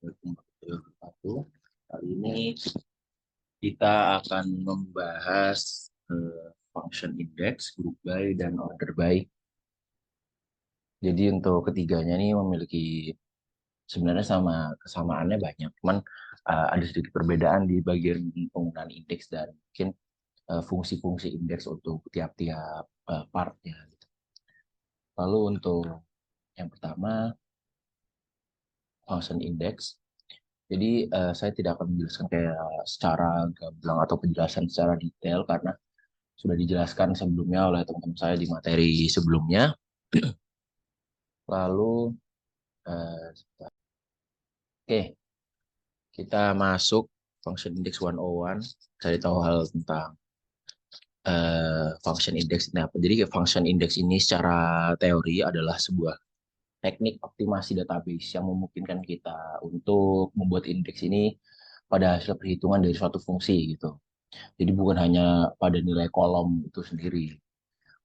Kali ini kita akan membahas function index, group by, dan order by. Jadi untuk ketiganya nih memiliki sebenarnya sama kesamaannya banyak, cuman ada sedikit perbedaan di bagian penggunaan indeks dan mungkin fungsi-fungsi indeks untuk tiap-tiap partnya. Gitu. Lalu untuk yang pertama function index. Jadi saya tidak akan menjelaskan kayak secara gamblang atau penjelasan secara detail karena sudah dijelaskan sebelumnya oleh teman-teman saya di materi sebelumnya. Lalu, oke, kita masuk function index 101, cari tahu hal tentang function index ini apa. Jadi function index ini secara teori adalah sebuah teknik optimasi database yang memungkinkan kita untuk membuat indeks ini pada hasil perhitungan dari suatu fungsi gitu. Jadi bukan hanya pada nilai kolom itu sendiri.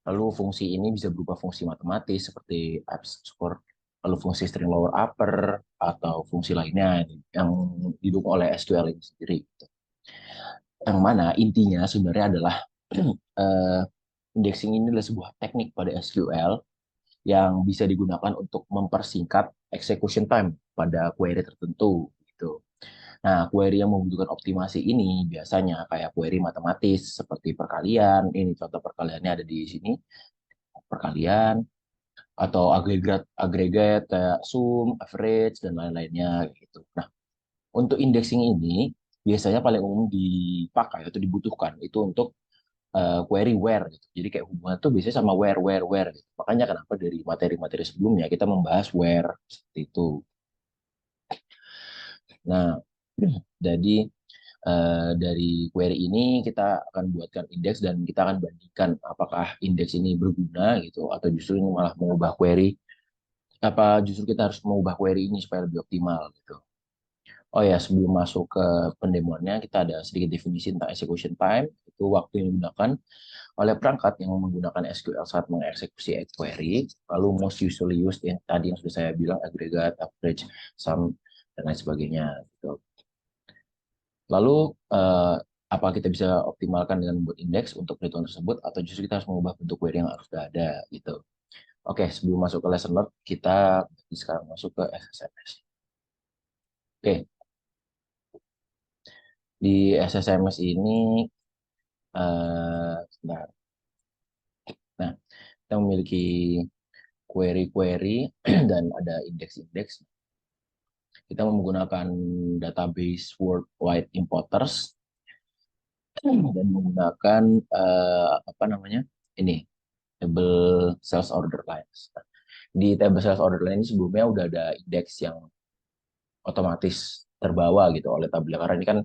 Lalu fungsi ini bisa berupa fungsi matematis seperti abscore, lalu fungsi string lower upper, atau fungsi lainnya yang didukung oleh SQL ini sendiri. Yang mana intinya sebenarnya adalah eh, indexing ini adalah sebuah teknik pada SQL yang bisa digunakan untuk mempersingkat execution time pada query tertentu. Gitu. Nah, query yang membutuhkan optimasi ini biasanya kayak query matematis seperti perkalian. Ini contoh perkaliannya ada di sini. Perkalian atau agregat agregat kayak sum, average dan lain-lainnya gitu. Nah, untuk indexing ini biasanya paling umum dipakai atau dibutuhkan itu untuk query where gitu. Jadi kayak hubungan tuh biasanya sama where gitu. Makanya kenapa dari materi-materi sebelumnya kita membahas where seperti itu. Nah, jadi dari query ini kita akan buatkan indeks dan kita akan bandingkan apakah indeks ini berguna gitu atau justru ini malah mengubah query apa justru kita harus mengubah query ini supaya lebih optimal gitu. Oh ya, sebelum masuk ke pendemoannya, kita ada sedikit definisi tentang execution time. Itu waktu yang digunakan oleh perangkat yang menggunakan SQL saat mengeksekusi query. Lalu most usually used yang tadi yang sudah saya bilang, aggregate, average, sum, dan lain sebagainya. Gitu. Lalu, eh, apa kita bisa optimalkan dengan membuat indeks untuk perhitungan tersebut, atau justru kita harus mengubah bentuk query yang harus ada, gitu. Oke, sebelum masuk ke lesson note, kita sekarang masuk ke SSMS. Oke, di SSMS ini, sebentar. Nah, kita memiliki query-query dan ada indeks-indeks. Kita menggunakan database worldwide importers dan menggunakan apa namanya ini table sales order lines. Di table sales order line ini sebelumnya udah ada indeks yang otomatis terbawa gitu oleh tabel karena ini kan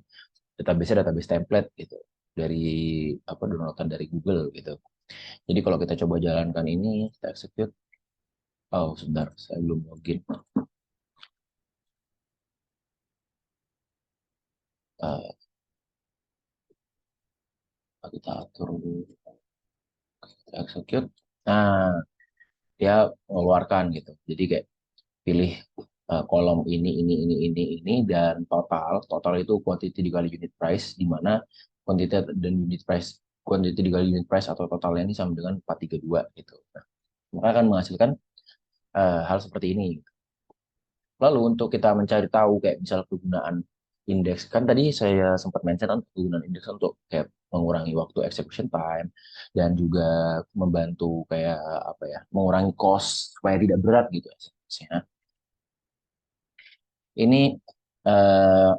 database database template gitu dari apa downloadan dari Google gitu. Jadi kalau kita coba jalankan ini, kita execute. Oh, sebentar, saya belum login. Eh, kita atur dulu, kita execute. Nah, dia mengeluarkan gitu. Jadi kayak pilih kolom ini, dan total itu quantity dikali unit price, di mana quantity dan unit price, quantity dikali unit price atau totalnya ini sama dengan 432 gitu. Nah, maka akan menghasilkan hal seperti ini. Lalu untuk kita mencari tahu kayak misal kegunaan indeks, kan tadi saya sempat mention kan kegunaan indeks untuk kayak mengurangi waktu execution time dan juga membantu kayak apa ya, mengurangi cost supaya tidak berat gitu eksekusinya. Ini eh,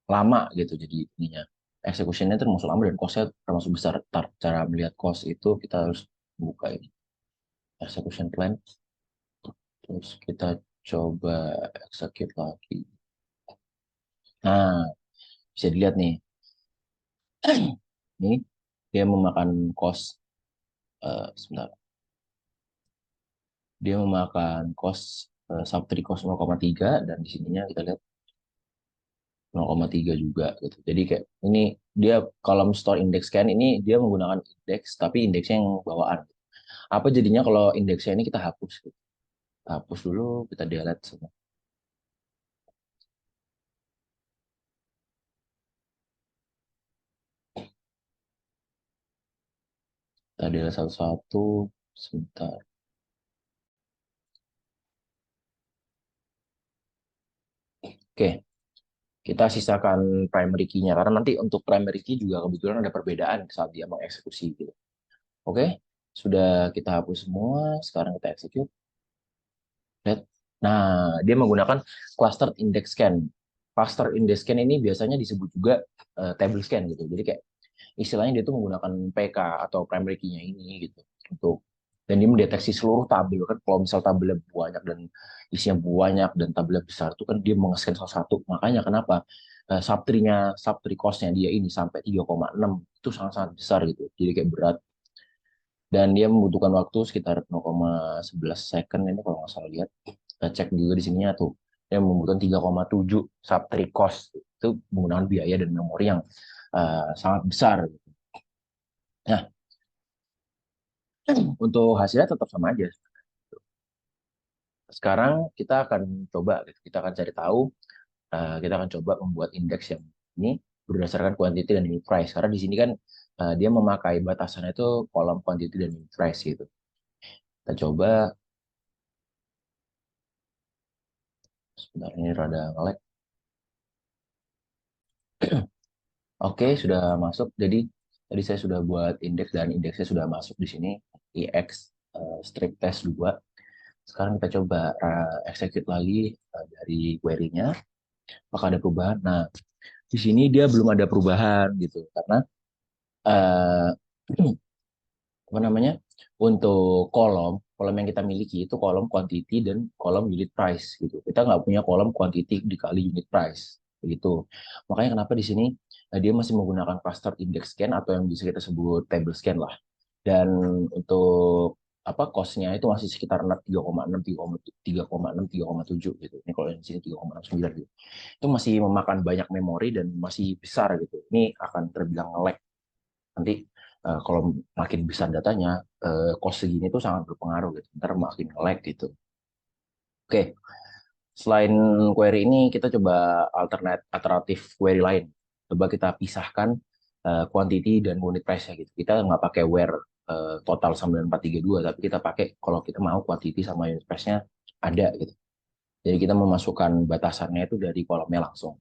lama gitu jadi ininya. Execution-nya termasuk lama dan cost-nya termasuk besar. Cara melihat cost itu kita harus buka ini execution plan, terus kita coba execute lagi. Nah, bisa dilihat nih. Ini dia memakan cost sebentar. Dia memakan cost subtree cost 0,3 dan di sininya kita lihat 0,3 juga gitu. Jadi kayak ini dia kolom store index scan ini dia menggunakan indeks tapi indeksnya yang bawaan. Apa jadinya kalau indeksnya ini kita hapus gitu. Hapus dulu, kita delete semua. Model satu-satu, sebentar. Oke, kita sisakan primary key-nya karena nanti untuk primary key juga kebetulan ada perbedaan saat dia mengeksekusi gitu. Oke, sudah kita hapus semua. Sekarang kita execute. Lihat. Nah, dia menggunakan cluster index scan. Cluster index scan ini biasanya disebut juga table scan gitu. Jadi kayak istilahnya dia tuh menggunakan PK atau primary key-nya ini gitu untuk dan dia mendeteksi seluruh tabel kan kalau misal tabelnya banyak dan isinya banyak dan tabelnya besar itu kan dia mengescan salah satu. Makanya kenapa subtree cost-nya dia ini sampai 3,6 itu sangat-sangat besar gitu. Jadi kayak berat dan dia membutuhkan waktu sekitar 0,11 second ini kalau nggak salah lihat. Kita cek juga di sininya tuh. Dia membutuhkan 3,7 subtree cost. Itu menggunakan biaya dan memori yang sangat besar. Nah, untuk hasilnya tetap sama aja. Sekarang kita akan coba, gitu. Kita akan cari tahu, kita akan coba membuat indeks yang ini berdasarkan quantity dan unit price. Karena di sini kan dia memakai batasannya itu kolom quantity dan unit price gitu. Kita coba, sebentar ini rada nge-lag. Oke, sudah masuk. Jadi tadi saya sudah buat indeks dan indeksnya sudah masuk di sini. IX strip test 2. Sekarang kita coba execute lagi dari query-nya. Apakah ada perubahan? Nah, di sini dia belum ada perubahan gitu karena eh, apa namanya untuk kolom kolom yang kita miliki itu kolom quantity dan kolom unit price gitu. Kita nggak punya kolom quantity dikali unit price begitu. Makanya kenapa di sini dia masih menggunakan cluster index scan atau yang bisa kita sebut table scan lah. Dan untuk apa costnya itu masih sekitar 3,6 3,6 3,7 gitu. Ini kalau di sini 3,69 gitu. Itu masih memakan banyak memori dan masih besar gitu. Ini akan terbilang nge-lag. Nanti kalau makin besar datanya, cost segini tuh sangat berpengaruh gitu. Ntar makin nge-lag gitu. Oke, selain query ini kita coba alternatif query lain. Coba kita pisahkan quantity dan unit price-nya gitu. Kita nggak pakai where total 9432, tapi kita pakai kalau kita mau quantity sama unit price-nya ada gitu. Jadi kita memasukkan batasannya itu dari kolomnya langsung.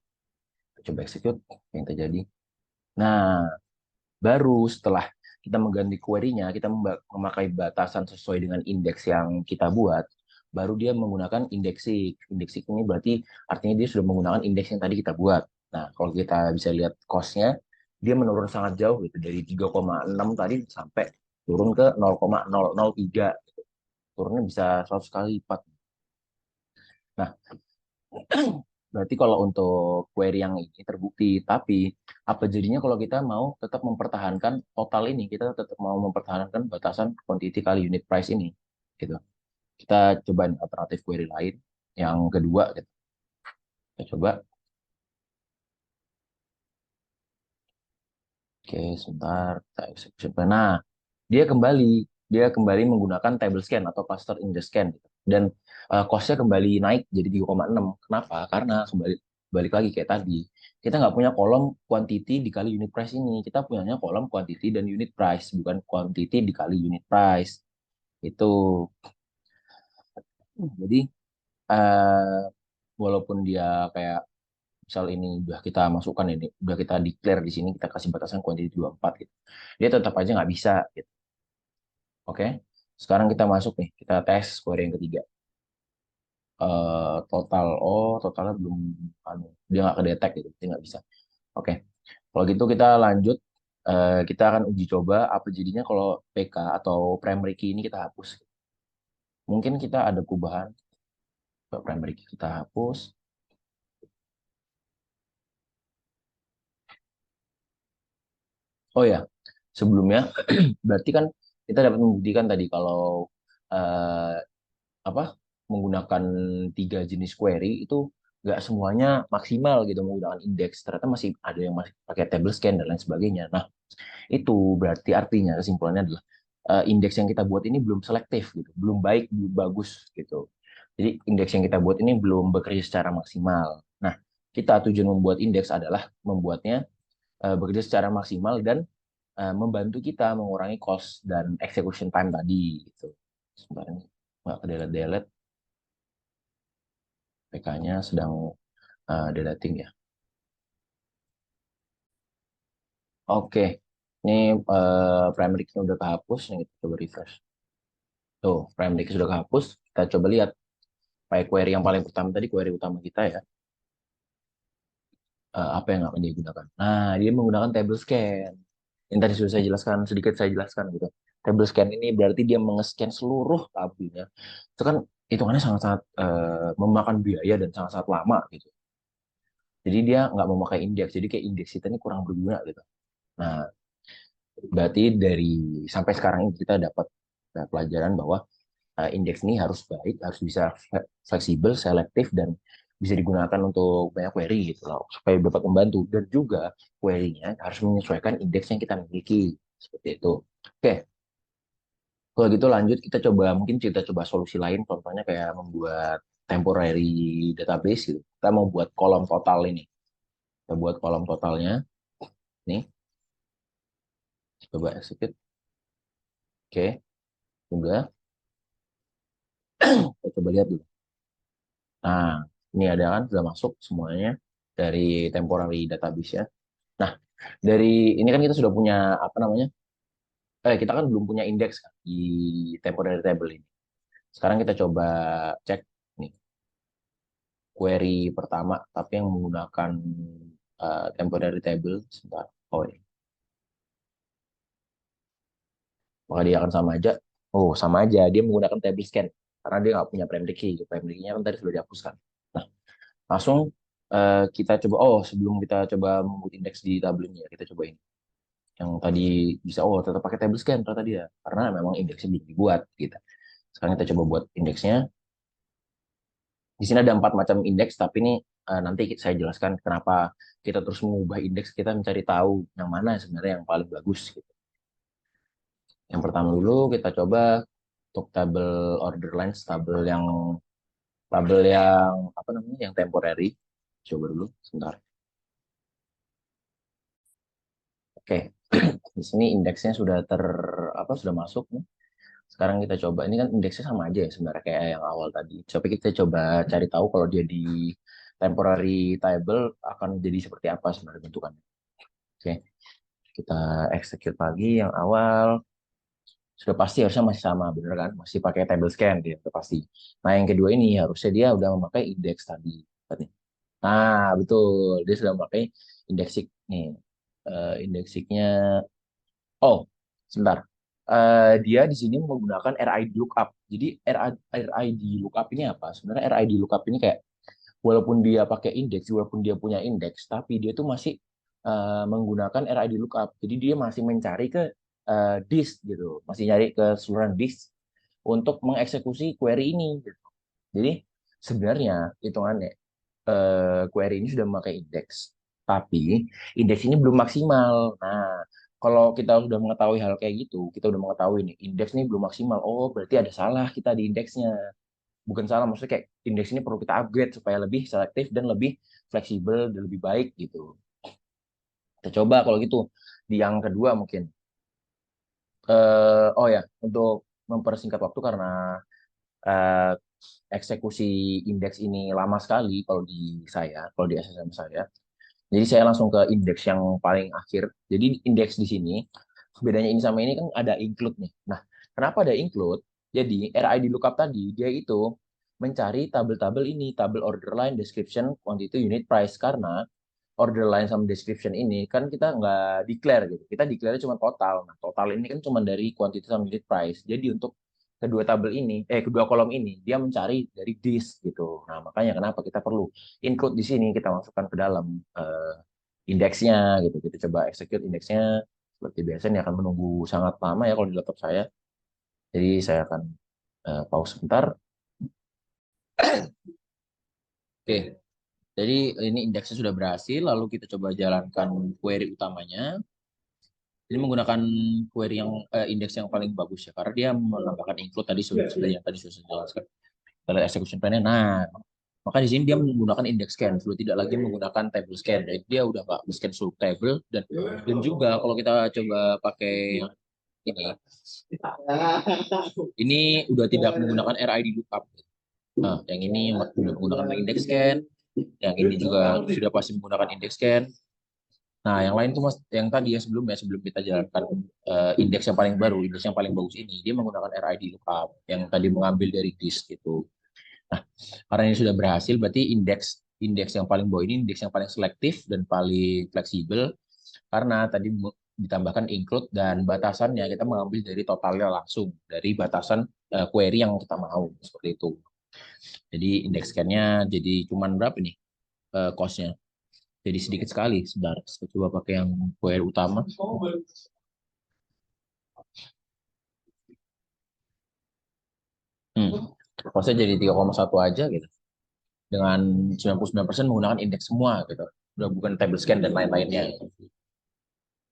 Coba execute yang terjadi. Nah, baru setelah kita mengganti query-nya, kita memakai batasan sesuai dengan indeks yang kita buat, baru dia menggunakan indexing. Indexing ini berarti artinya dia sudah menggunakan indeks yang tadi kita buat. Nah, kalau kita bisa lihat cost-nya, dia menurun sangat jauh gitu. Dari 3,6 tadi sampai turun ke 0,003. Turunnya bisa 100 kali lipat. Nah, berarti kalau untuk query yang ini terbukti, tapi apa jadinya kalau kita mau tetap mempertahankan total ini, kita tetap mau mempertahankan batasan quantity kali unit price ini, gitu. Kita coba alternatif query lain, yang kedua, gitu. Kita coba, oke, sebentar, kita execution. Nah, dia kembali menggunakan table scan atau cluster index scan, gitu. Dan cost-nya kembali naik jadi 3,6. Kenapa? Karena balik lagi kayak tadi, kita nggak punya kolom quantity dikali unit price ini. Kita punyanya kolom quantity dan unit price, bukan quantity dikali unit price. Itu. Jadi eh, walaupun dia kayak misal ini udah kita masukkan ini, udah kita declare di sini, kita kasih batasan quantity 24 gitu. Dia tetap aja nggak bisa gitu. Oke. Sekarang kita masuk nih, kita tes query yang ketiga. Total, oh totalnya belum, dia nggak kedetek gitu, dia nggak bisa. Oke, kalau gitu kita lanjut. Kita akan uji coba apa jadinya kalau PK atau primary key ini kita hapus. Mungkin kita ada perubahan. Primary key kita hapus. Oh ya, sebelumnya berarti kan kita dapat membuktikan tadi kalau eh, apa menggunakan tiga jenis query itu nggak semuanya maksimal gitu menggunakan indeks. Ternyata masih ada yang masih pakai table scan dan lain sebagainya. Nah, itu berarti artinya kesimpulannya adalah indeks yang kita buat ini belum selektif gitu, belum baik, belum bagus gitu. Jadi indeks yang kita buat ini belum bekerja secara maksimal. Nah, kita tujuan membuat indeks adalah membuatnya bekerja secara maksimal dan membantu kita mengurangi cost dan execution time tadi gitu. Sebentar ini nggak ke delete, PK-nya sedang deleting ya. Oke, ini frame rate-nya udah kehapus, nih kita coba refresh. Tuh, frame rate sudah kehapus. Kita coba lihat pakai query yang paling pertama tadi, query utama kita ya. Apa yang akan dia gunakan? Nah, dia menggunakan table scan. Yang tadi sudah saya jelaskan, sedikit saya jelaskan gitu. Table scan ini berarti dia mengescan seluruh tabelnya. Itu kan hitungannya sangat-sangat memakan biaya dan sangat-sangat lama gitu. Jadi dia nggak memakai indeks. Jadi kayak indeks kita ini kurang berguna gitu. Nah, berarti dari sampai sekarang ini kita dapat pelajaran bahwa indeks ini harus baik, harus bisa fleksibel, selektif, dan bisa digunakan untuk banyak query gitu loh, supaya dapat membantu. Dan juga query-nya harus menyesuaikan indeks yang kita miliki. Seperti itu. Oke, kalau gitu lanjut kita coba, mungkin kita coba solusi lain, contohnya kayak membuat temporary database gitu. Kita mau buat kolom total ini. Kita buat kolom totalnya. Nih, coba execute. Oke, udah. Kita coba lihat dulu. Nah, ini ada kan sudah masuk semuanya dari temporary database ya. Nah, dari ini kan kita sudah punya apa namanya? Kita kan belum punya indeks kan di temporary table ini. Sekarang kita coba cek nih query pertama, tapi yang menggunakan temporary table. Sebentar. Oh, ini. Maka dia akan sama aja. Oh, sama aja. Dia menggunakan table scan karena dia nggak punya primary key. Primary key-nya kan tadi sudah dihapuskan. Nah, langsung kita coba. Oh, sebelum kita coba membuat indeks di tabelnya, kita coba ini. Yang tadi bisa, oh tetap pakai table scan ternyata dia, karena memang indeksnya belum dibuat gitu. Sekarang kita coba buat indeksnya. Di sini ada 4 macam indeks, tapi ini nanti saya jelaskan kenapa kita terus mengubah indeks, kita mencari tahu yang mana sebenarnya yang paling bagus gitu. Yang pertama dulu kita coba untuk tabel order lines, tabel yang apa namanya, yang temporary. Coba dulu sebentar. Oke, di sini indeksnya sudah sudah masuk nih. Sekarang kita coba, ini kan indeksnya sama aja ya sebenarnya kayak yang awal tadi. Tapi kita coba cari tahu kalau dia di temporary table akan jadi seperti apa sebenarnya bentukannya. Oke, kita execute lagi yang awal. Sudah pasti harusnya masih sama, bener kan? Masih pakai table scan dia, sudah pasti. Nah, yang kedua ini harusnya dia udah memakai indeks tadi. Nah, betul. Dia sudah memakai indeksik nih. Indeksiknya, oh, sebentar. Dia di sini menggunakan RID lookup. Jadi RID lookup ini apa? Sebenarnya RID lookup ini kayak walaupun dia pakai indeks, walaupun dia punya indeks, tapi dia tuh masih menggunakan RID lookup. Jadi dia masih mencari ke disk gitu, masih nyari ke keseluruhan disk untuk mengeksekusi query ini. Gitu. Jadi sebenarnya hitungannya query ini sudah memakai indeks, tapi indeks ini belum maksimal. Nah, kalau kita sudah mengetahui hal kayak gitu, kita udah mengetahui nih indeks ini belum maksimal. Oh, berarti ada salah kita di indeksnya. Bukan salah, maksudnya kayak indeks ini perlu kita upgrade supaya lebih selektif dan lebih fleksibel dan lebih baik gitu. Kita coba kalau gitu di yang kedua mungkin. Oh ya, untuk mempersingkat waktu karena eh, eksekusi indeks ini lama sekali kalau di SSM saya. Jadi saya langsung ke indeks yang paling akhir. Jadi indeks di sini, bedanya ini sama ini kan ada include nih. Nah, kenapa ada include? Jadi RID lookup tadi, dia itu mencari tabel-tabel ini, tabel order line, description, quantity, unit price. Karena order line sama description ini kan kita nggak declare gitu. Kita declare cuma total. Nah, total ini kan cuma dari quantity sama unit price. Jadi untuk kedua kolom ini, dia mencari dari this gitu. Nah, makanya kenapa kita perlu include di sini, kita masukkan ke dalam indeksnya gitu. Kita coba execute indeksnya. Seperti biasa ini akan menunggu sangat lama ya kalau di laptop saya. Jadi saya akan pause sebentar. Oke, jadi ini indeksnya sudah berhasil. Lalu kita coba jalankan query utamanya. Ini menggunakan query yang indeks yang paling bagus ya, karena dia menambahkan include tadi sudah yang tadi sudah saya jelaskan. Kita lihat execution plan-nya. Nah, Maka di sini dia menggunakan index scan, sudah tidak lagi menggunakan table scan. Jadi dia udah nggak scan seluruh table dan juga kalau kita coba pakai ini, ini udah tidak menggunakan RID lookup. Nah, yang ini sudah menggunakan index scan, yang ini juga sudah pasti menggunakan index scan. Nah, yang lain tuh mas, yang tadi ya sebelumnya sebelum kita jalankan indeks yang paling baru, indeks yang paling bagus ini, dia menggunakan RID lookup yang tadi mengambil dari disk gitu. Nah, karena ini sudah berhasil, berarti indeks indeks yang paling bawah ini indeks yang paling selektif dan paling fleksibel karena tadi ditambahkan include dan batasannya kita mengambil dari totalnya langsung dari batasan query yang kita mau seperti itu. Jadi indeks scan-nya jadi cuman berapa nih cost-nya? Jadi sedikit sekali. Sebentar, saya coba pakai yang query utama. Hmm. Cost-nya jadi 3,1 aja gitu. Dengan 99% menggunakan indeks semua gitu. Udah bukan table scan dan lain-lainnya.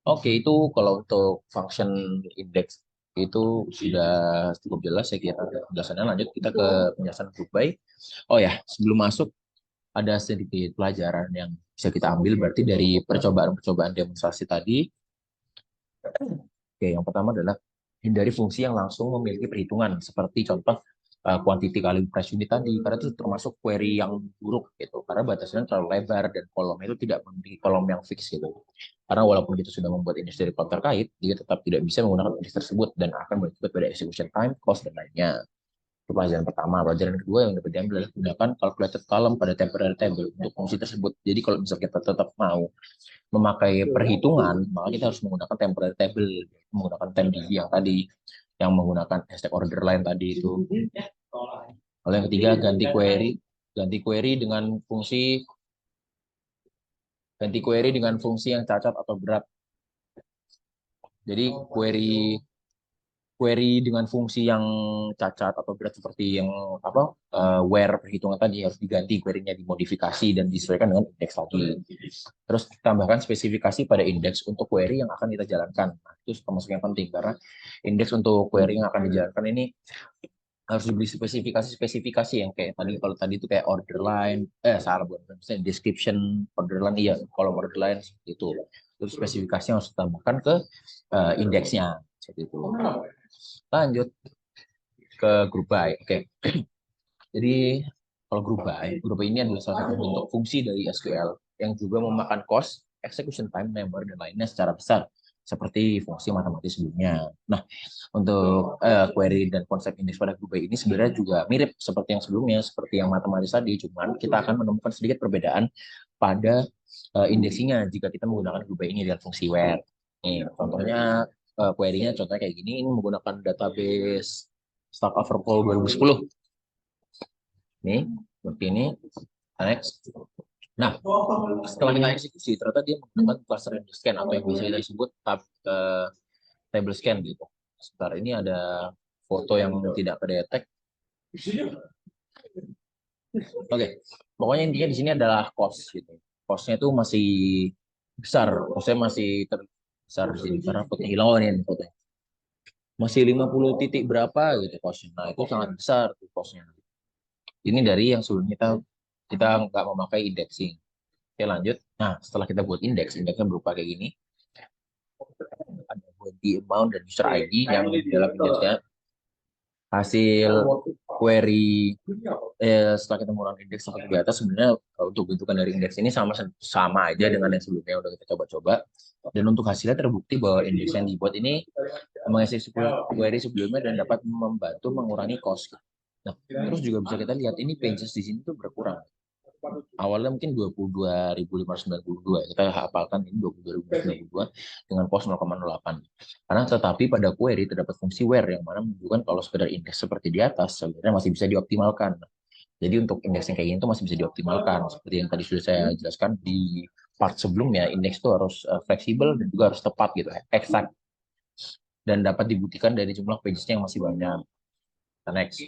Oke, itu kalau untuk function index itu sudah cukup jelas saya kira. Penjelasannya lanjut kita ke penjelasan group by. Oh ya, sebelum masuk ada sedikit pelajaran yang bisa kita ambil berarti dari percobaan-percobaan demonstrasi tadi. Oke, yang pertama adalah hindari fungsi yang langsung memiliki perhitungan seperti contoh quantity kali price unit tadi karena itu termasuk query yang buruk gitu karena batasnya terlalu lebar dan kolom itu tidak memiliki kolom yang fix gitu karena walaupun kita sudah membuat indeks dari kolom terkait dia tetap tidak bisa menggunakan indeks tersebut dan akan berakibat pada execution time cost dan lainnya. Itu pelajaran pertama. Pelajaran kedua yang dapat diambil adalah gunakan calculated column pada temporary table untuk fungsi tersebut. Jadi kalau misalnya kita tetap mau memakai perhitungan, maka kita harus menggunakan temporary table, menggunakan TMDB yang tadi, yang menggunakan hashtag order line tadi itu. Lalu yang ketiga, ganti query dengan fungsi yang cacat atau berat. Jadi query dengan fungsi yang cacat atau berat seperti yang apa where perhitungan tadi harus diganti query-nya dimodifikasi dan disesuaikan dengan indeks lagi. Terus tambahkan spesifikasi pada indeks untuk query yang akan kita jalankan. Nah, itu termasuk yang penting karena indeks untuk query yang akan dijalankan ini harus diberi spesifikasi yang kayak tadi kalau tadi itu kayak order line salah bukan misalnya description order line iya kolom order line seperti itu terus spesifikasi yang harus ditambahkan ke indeksnya seperti itu. Lanjut ke group by. Oke. Jadi kalau group by ini adalah salah satu bentuk fungsi dari SQL yang juga memakan cost, execution time, member dan lainnya secara besar seperti fungsi matematis sebelumnya. Nah, untuk query dan konsep indeks pada group by ini sebenarnya juga mirip seperti yang sebelumnya, seperti yang matematis tadi, cuman kita akan menemukan sedikit perbedaan pada indeksinya jika kita menggunakan group by ini dengan fungsi where. Nih, contohnya query-nya contohnya kayak gini, ini menggunakan database Stack Overflow 2010. Nih, seperti ini. Next. Nah, setelah kita eksekusi, ternyata dia menggunakan cluster scan atau yang bisa kita sebut table scan gitu. Sebentar, ini ada foto yang tidak kedetek. Oke, pokoknya intinya di sini adalah cost gitu. Costnya itu masih besar, costnya masih terbesar di sini karena fotonya hilang nih fotonya. Masih 50 titik berapa gitu costnya. Nah, itu sangat besar tuh costnya. Ini dari yang sebelumnya kita nggak memakai indexing. Oke, lanjut. Nah, setelah kita buat indeksnya berupa kayak gini. Ada buat di amount dan user ID yang di dalam indeksnya. Hasil query setelah kita menggunakan indeks seperti di atas sebenarnya untuk bentukan dari indeks ini sama sama aja dengan yang sebelumnya udah kita coba-coba dan untuk hasilnya terbukti bahwa indeks yang dibuat ini mengeksekusi query sebelumnya dan dapat membantu mengurangi cost. Nah, terus juga bisa kita lihat ini pages di sini tuh berkurang. Awalnya mungkin 22.592 kita hafalkan ini 22.592 dengan pos 0,08 karena tetapi pada query terdapat fungsi where yang mana menunjukkan kalau sekedar indeks seperti di atas sebenarnya masih bisa dioptimalkan. Jadi untuk indeks yang kayak gini itu masih bisa dioptimalkan seperti yang tadi sudah saya jelaskan di part sebelumnya, indeks itu harus fleksibel dan juga harus tepat gitu, exact dan dapat dibuktikan dari jumlah pages yang masih banyak. Next.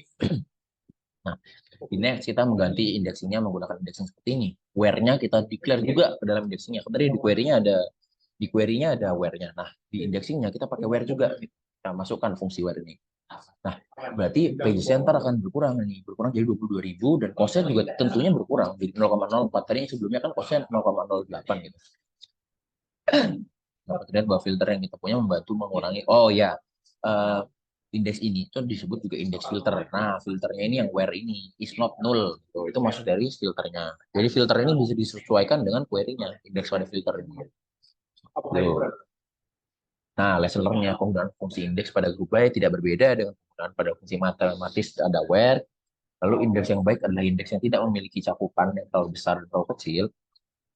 Nah, di next kita mengganti indeksinya menggunakan indeks yang seperti ini. Where-nya kita declare juga ke dalam indeksinya. Tadi di query-nya ada where-nya. Nah, di indexingnya kita pakai where juga. Kita masukkan fungsi where ini. Nah, berarti page center akan berkurang nih, berkurang jadi 22.000 dan cost-nya juga tentunya berkurang jadi 0,04. Tadi yang sebelumnya kan cost-nya 0,08 gitu. Nah, terlihat bahwa filter yang kita punya membantu mengurangi. Oh ya, eh, indeks ini itu disebut juga indeks filter. Nah, filternya ini yang where ini is not null. Tuh, itu masuk dari filternya. Jadi filter ini bisa disesuaikan dengan query-nya, indeks pada filter ini. Tuh. Nah, lesson learn-nya penggunaan fungsi indeks pada group by tidak berbeda dengan penggunaan pada fungsi matematis ada where. Lalu indeks yang baik adalah indeks yang tidak memiliki cakupan yang terlalu besar dan terlalu kecil.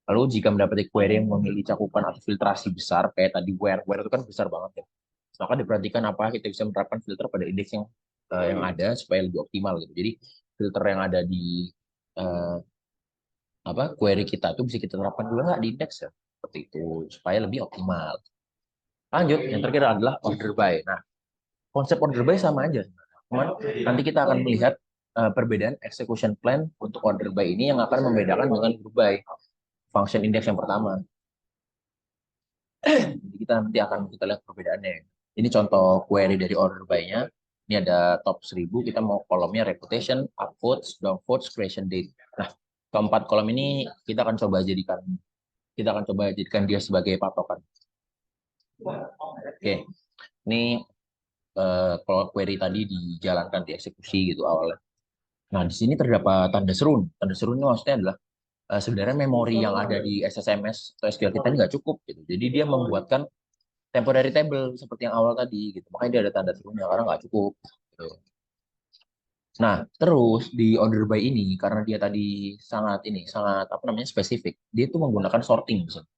Lalu jika mendapati query yang memiliki cakupan atau filtrasi besar, kayak tadi where itu kan besar banget ya. Maka diperhatikan apa kita bisa menerapkan filter pada indeks yang ada supaya lebih optimal gitu. Jadi filter yang ada di eh, query kita itu bisa kita terapkan juga nggak di indeks ya. Seperti itu supaya lebih optimal. Lanjut, yang terakhir adalah order by. Nah, konsep order by sama aja. Cuman nanti kita akan melihat perbedaan execution plan untuk order by ini yang akan membedakan dengan group by function index yang pertama. Jadi kita nanti akan kita lihat perbedaannya. Ini contoh query dari order by-nya. Ini ada top 1000, kita mau kolomnya reputation, upvotes, downvotes, creation date. Nah, keempat kolom ini kita akan coba jadikan dia sebagai patokan. Oke, ini kalau query tadi dijalankan dieksekusi gitu awalnya. Nah, di sini terdapat tanda seru. Tanda seru ini maksudnya adalah sebenarnya memori yang ada di SSMS atau SQL kita ini nggak cukup gitu. Jadi dia membuatkan temporary table seperti yang awal tadi gitu. Makanya dia ada tanda serunya karena nggak cukup. Gitu. Nah, terus di order by ini karena dia tadi sangat apa namanya spesifik, dia tuh menggunakan sorting misalnya.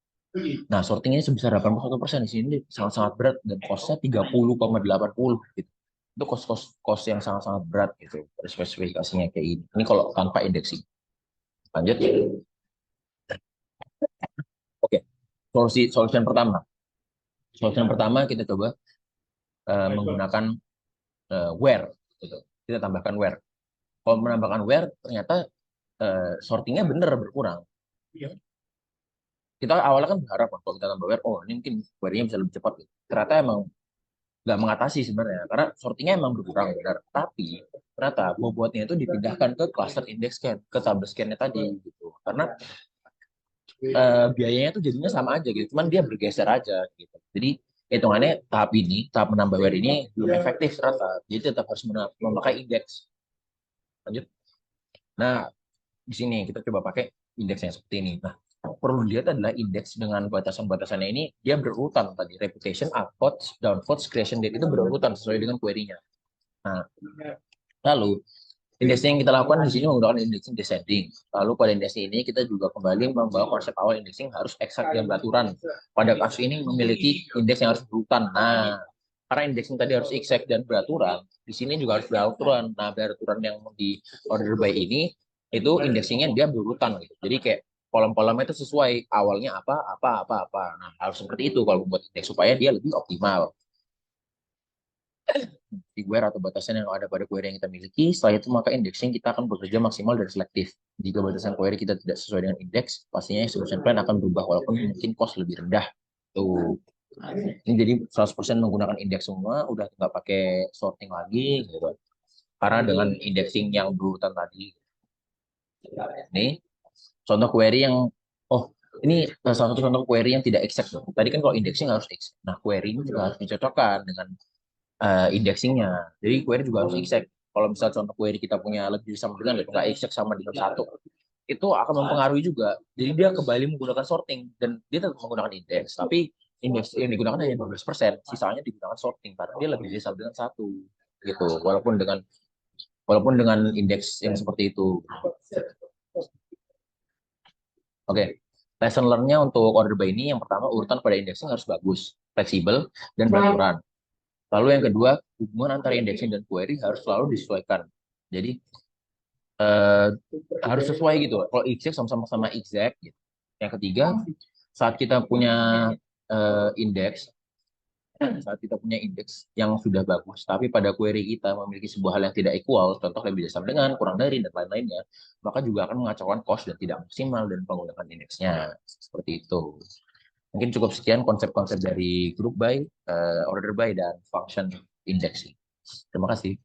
Nah, sorting ini sebesar 81% di sini sangat-sangat berat dan cost-nya 30,80 gitu. Itu cost yang sangat-sangat berat gitu. Ada spesifikasinya kayak ini. Ini kalau tanpa indexing. Lanjut. Oke. Solution pertama. Solution pertama kita coba menggunakan where gitu. Kita tambahkan where. Kalau menambahkan where ternyata sortingnya benar berkurang. Kita awalnya kan berharap kalau kita tambah where, oh ini mungkin query-nya bisa lebih cepat gitu. Ternyata emang nggak mengatasi sebenarnya karena sortingnya emang berkurang benar. Tapi ternyata bobotnya itu dipindahkan ke cluster index scan, ke table scan-nya tadi gitu. Karena biayanya tuh jadinya sama aja gitu, cuman dia bergeser aja gitu. Jadi hitungannya tahap menambah where ini belum efektif ternyata. Jadi tetap harus memakai indeks. Lanjut. Nah, di sini kita coba pakai indeksnya seperti ini. Nah, perlu dilihat adalah indeks dengan batasan-batasannya ini dia berurutan tadi reputation, upvotes, downvotes, creation date itu berurutan sesuai dengan query-nya. Nah, lalu indeks yang kita lakukan di sini menggunakan indexing descending. Lalu pada indeks ini kita juga kembali membawa konsep awal indexing harus eksak dan beraturan. Pada kasus ini memiliki indeks yang harus berurutan. Nah, karena indexing tadi harus exact dan beraturan, di sini juga harus beraturan. Nah, beraturan yang di order by ini itu indexingnya dia berurutan gitu. Jadi kayak kolom-kolomnya itu sesuai awalnya apa apa apa apa. Nah, harus seperti itu kalau membuat indeks supaya dia lebih optimal. Keyword atau batasan yang ada pada query yang kita miliki. Setelah itu maka indexing kita akan bekerja maksimal dan selektif. Jika batasan query kita tidak sesuai dengan indeks, pastinya solution plan akan berubah walaupun mungkin cost lebih rendah. Tuh. Ini jadi 100% menggunakan indeks semua, udah nggak pakai sorting lagi gitu. Karena dengan indexing yang berurutan tadi. Ini contoh query yang oh ini salah satu contoh query yang tidak exact. Tadi kan kalau indexing harus exact. Nah, query ini juga harus dicocokkan dengan indexingnya. Jadi query juga harus exact. Kalau misal contoh query kita punya lebih sama dengan nggak exact sama dengan satu, itu akan mempengaruhi juga. Jadi dia kembali menggunakan sorting dan dia tetap menggunakan indeks, tapi indeks yang digunakan hanya 12%, sisanya digunakan sorting karena dia lebih sama dengan satu gitu. Walaupun dengan indeks yang seperti itu. Oke. Lesson learn-nya untuk order by ini yang pertama urutan pada indexing harus bagus, fleksibel, dan beraturan. Lalu yang kedua, hubungan antara indexing dan query harus selalu disesuaikan. Jadi eh, harus sesuai gitu. Kalau exact sama-sama exact. Gitu. Yang ketiga, saat kita punya indeks, yang sudah bagus, tapi pada query kita memiliki sebuah hal yang tidak equal, contoh lebih dari sama dengan, kurang dari, dan lain-lainnya, maka juga akan mengacaukan cost dan tidak maksimal dan penggunaan indeksnya. Seperti itu. Mungkin cukup sekian konsep-konsep dari group by, order by, dan function indexing. Terima kasih.